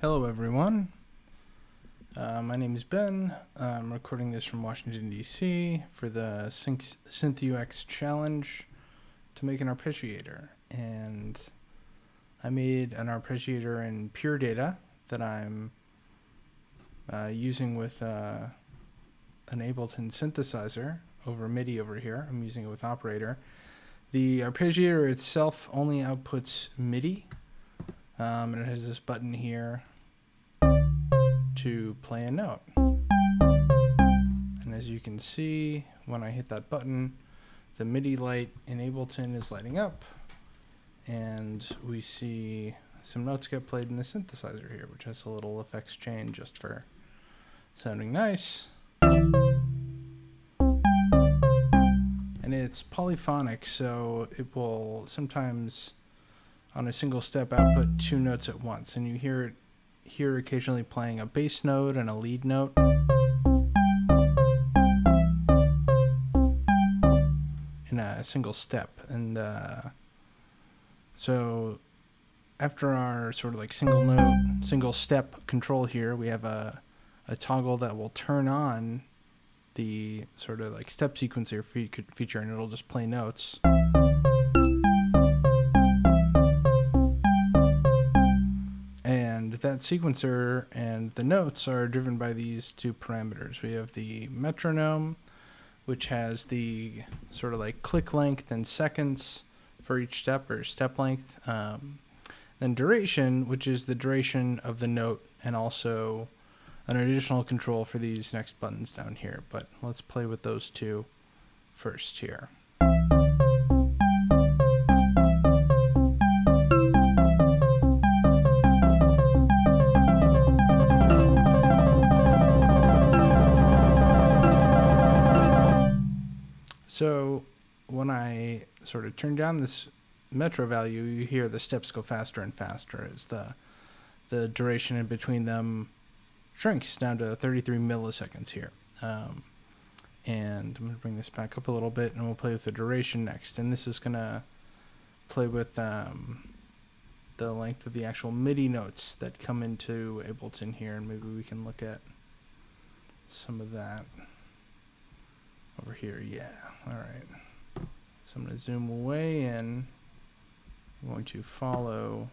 Hello everyone, my name is Ben. I'm recording this from Washington DC for the Synthux challenge to make an arpeggiator, and I made an arpeggiator in pure data that I'm using with an Ableton synthesizer over MIDI over here. I'm using it with operator. The arpeggiator itself only outputs MIDI, and it has this button here to play a note. And as you can see, when I hit that button, the MIDI light in Ableton is lighting up, and we see some notes get played in the synthesizer here, which has a little effects chain just for sounding nice. And it's polyphonic, so it will sometimes on a single step output two notes at once, and you hear it here occasionally playing a bass note and a lead note. In a single step. And so after our sort of like single note, single step control here, we have a toggle that will turn on the sort of like step sequencer feature, and it'll just play notes. And that sequencer and the notes are driven by these two parameters. We have the metronome, which has the sort of like click length and seconds for each step, or step length. Then duration, which is the duration of the note, and also an additional control for these next buttons down here. But let's play with those two first here. So when I sort of turn down this metro value, you hear the steps go faster and faster as the duration in between them shrinks down to 33 milliseconds here. And I'm going to bring this back up a little bit, and we'll play with the duration next. And this is going to play with the length of the actual MIDI notes that come into Ableton here, and maybe we can look at some of that over here. Yeah, all right. So I'm going to zoom away in. I'm going to follow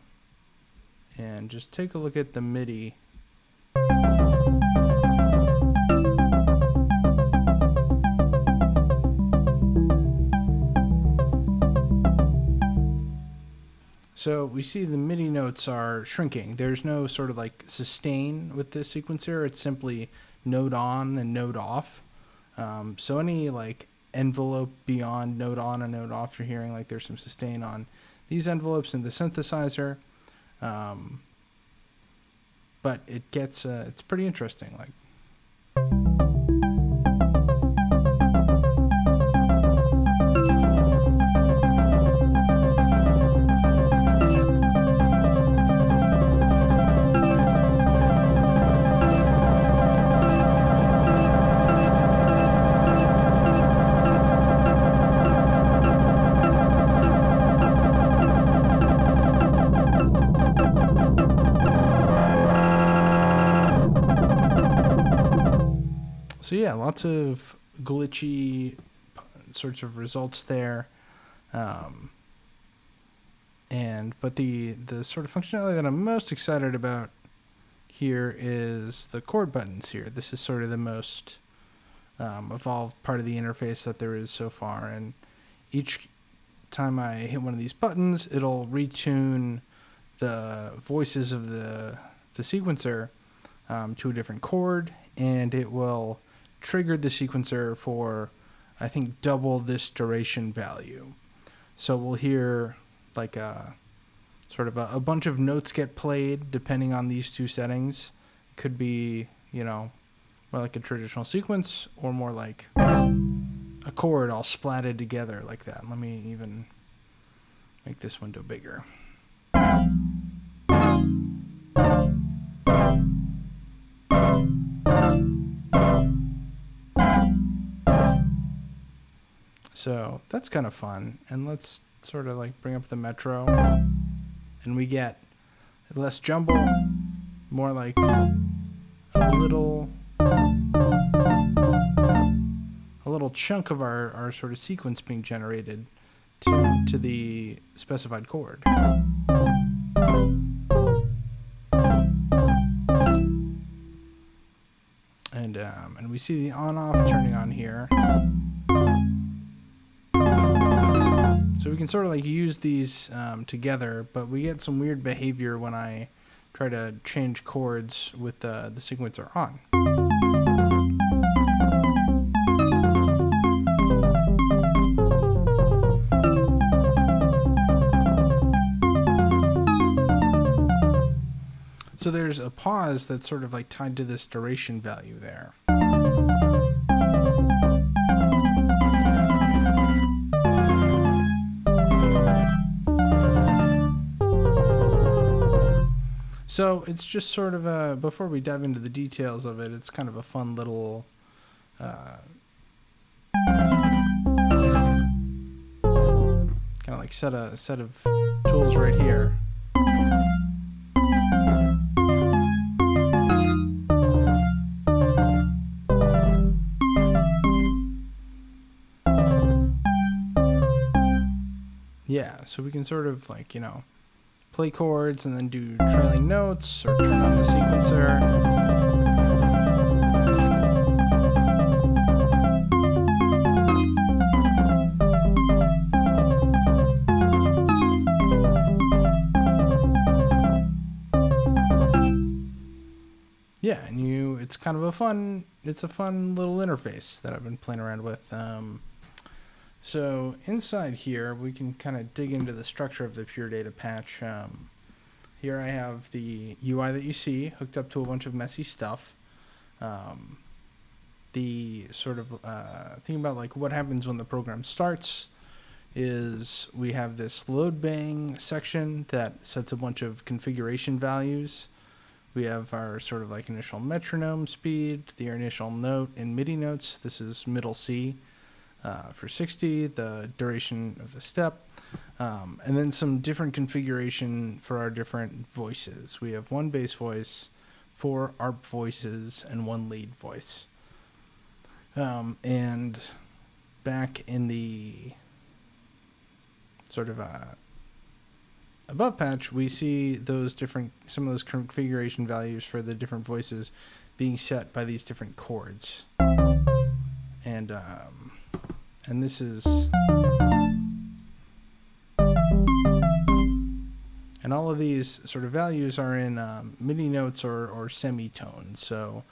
and just take a look at the MIDI. So we see the MIDI notes are shrinking. There's no sort of like sustain with this sequencer. It's simply note on and note off. So any like envelope beyond note on and note off, you're hearing like there's some sustain on these envelopes in the synthesizer. But it gets, it's pretty interesting. Like, so yeah, lots of glitchy sorts of results there. But the sort of functionality that I'm most excited about here is the chord buttons here. This is sort of the most evolved part of the interface that there is so far. And each time I hit one of these buttons, it'll retune the voices of the sequencer to a different chord, and it will trigger the sequencer for, I think, double this duration value. So we'll hear like a sort of a bunch of notes get played depending on these two settings. It could be, you know, more like a traditional sequence, or more like a chord all splatted together like that. Let me even make this window bigger. So that's kind of fun. And let's sort of like bring up the metro, and we get less jumble, more like a little chunk of our sort of sequence being generated to the specified chord. And we see the on-off turning on here. So we can sort of like use these together, but we get some weird behavior when I try to change chords with the sequencer on. So there's a pause that's sort of like tied to this duration value there. So it's just sort of a, before we dive into the details of it, it's kind of a fun little kind of like set of tools right here. Yeah, so we can sort of like, you know, play chords and then do trailing notes or turn on the sequencer. Yeah, and it's kind of a fun little interface that I've been playing around with. So inside here, we can kind of dig into the structure of the Pure Data patch. Here I have the UI that you see hooked up to a bunch of messy stuff. The sort of thing about like what happens when the program starts is we have this load bang section that sets a bunch of configuration values. We have our sort of like initial metronome speed, the initial note and MIDI notes. This is middle C. For 60, the duration of the step, and then some different configuration for our different voices. We have one bass voice, 4 ARP voices, and 1 lead voice. And back in the sort of above patch, we see some of those configuration values for the different voices being set by these different chords. And this is, and all of these sort of values are in MIDI notes or semitones. So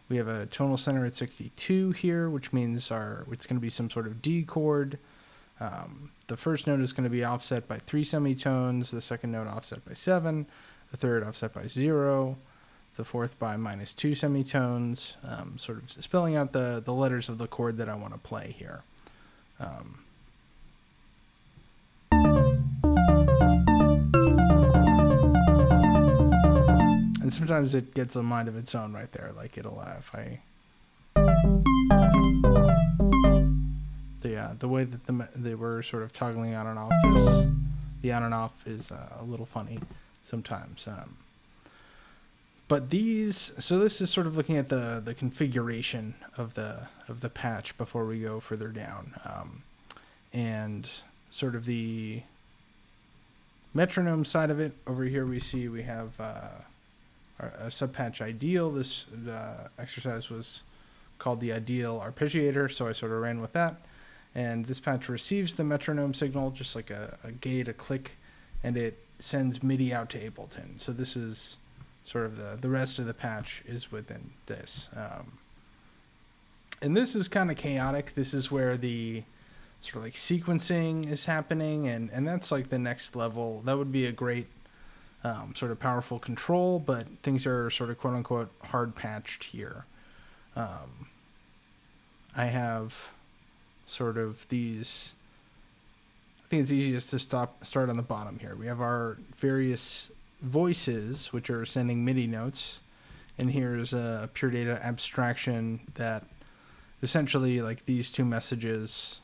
we have a tonal center at 62 here, which means it's going to be some sort of D chord. The first note is going to be offset by 3 semitones, the second note offset by 7, the third offset by 0, the fourth by -2 semitones, sort of spelling out the letters of the chord that I want to play here. And sometimes it gets a mind of its own right there. Like it'll, if I, the way that they were sort of toggling on and off the on and off is a little funny sometimes. But so this is sort of looking at the configuration of the patch before we go further down, and sort of the metronome side of it. Over here we have a subpatch ideal. This exercise was called the ideal arpeggiator, so I sort of ran with that. And this patch receives the metronome signal, just like a gate, a click, and it sends MIDI out to Ableton. So this is sort of the rest of the patch is within this. And this is kind of chaotic. This is where the sort of like sequencing is happening, and that's like the next level. That would be a great sort of powerful control, but things are sort of quote unquote hard patched here. I have sort of these, I think it's easiest to start on the bottom here. We have our various voices, which are sending MIDI notes, and here's a Pure Data abstraction that essentially, like, these two messages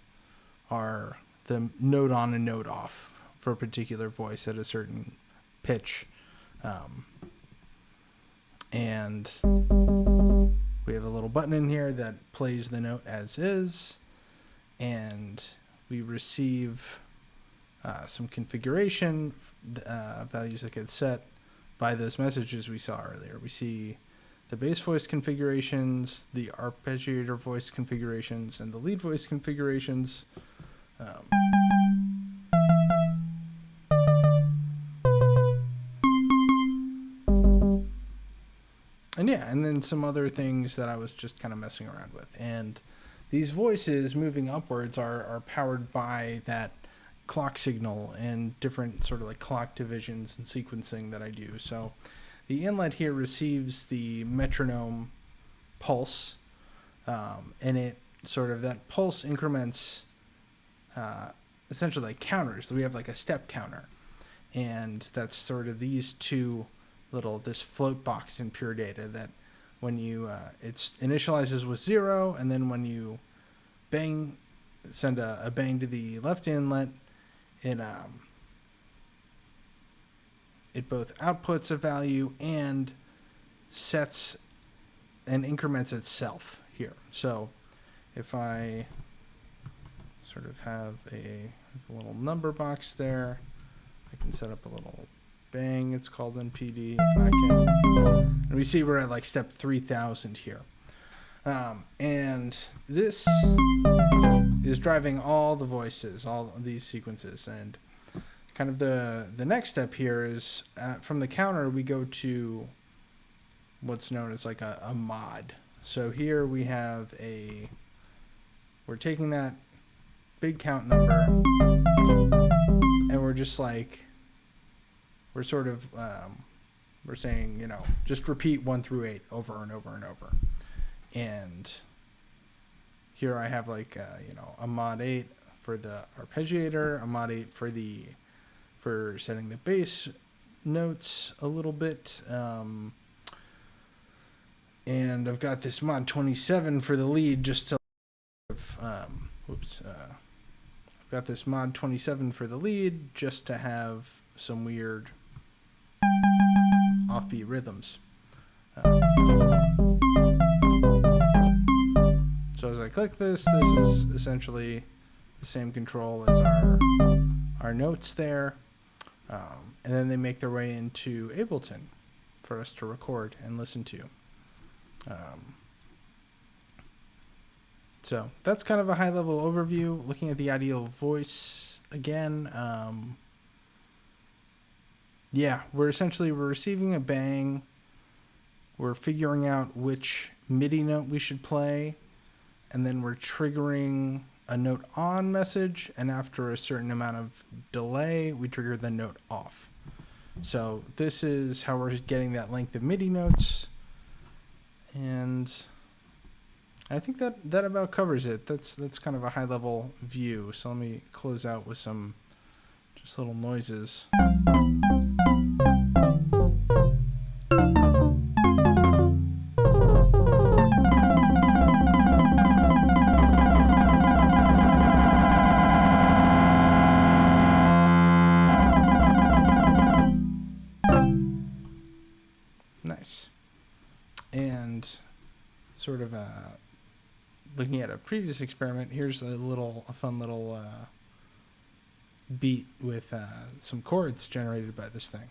are the note on and note off for a particular voice at a certain pitch. And we have a little button in here that plays the note as is, and we receive some configuration values that get set by those messages we saw earlier. We see the bass voice configurations, the arpeggiator voice configurations, and the lead voice configurations. And yeah, and then some other things that I was just kind of messing around with. And these voices moving upwards are powered by that clock signal and different sort of like clock divisions and sequencing that I do. So the inlet here receives the metronome pulse, and it sort of, that pulse increments essentially like counters. We have like a step counter, and that's sort of these two this float box in pure data that when you it initializes with 0, and then when you send a bang to the left inlet, it both outputs a value and sets and increments itself here. So if I sort of have a little number box there, I can set up a little bang, it's called in PD, and we see we're at like step 3000 here. And this is driving all the voices, all of these sequences. And kind of the next step here is from the counter, we go to what's known as like a mod. So here we have we're taking that big count number, and we're just like, we're sort of, we're saying, you know, just repeat 1 through 8 over and over and over. And here I have like, you know, a mod 8 for the arpeggiator, a mod 8 for setting the bass notes a little bit. And I've got this mod 27 for the lead just to, I've got this mod 27 for the lead just to have some weird offbeat rhythms. So as I click this is essentially the same control as our notes there. And then they make their way into Ableton for us to record and listen to. So that's kind of a high-level overview. Looking at the ideal voice again, yeah, we're receiving a bang. We're figuring out which MIDI note we should play, and then we're triggering a note on message, and after a certain amount of delay, we trigger the note off. So this is how we're getting that length of MIDI notes, and I think that about covers it. That's kind of a high-level view. So let me close out with some just little noises. Nice. And sort of looking at a previous experiment, here's a fun little beat with some chords generated by this thing.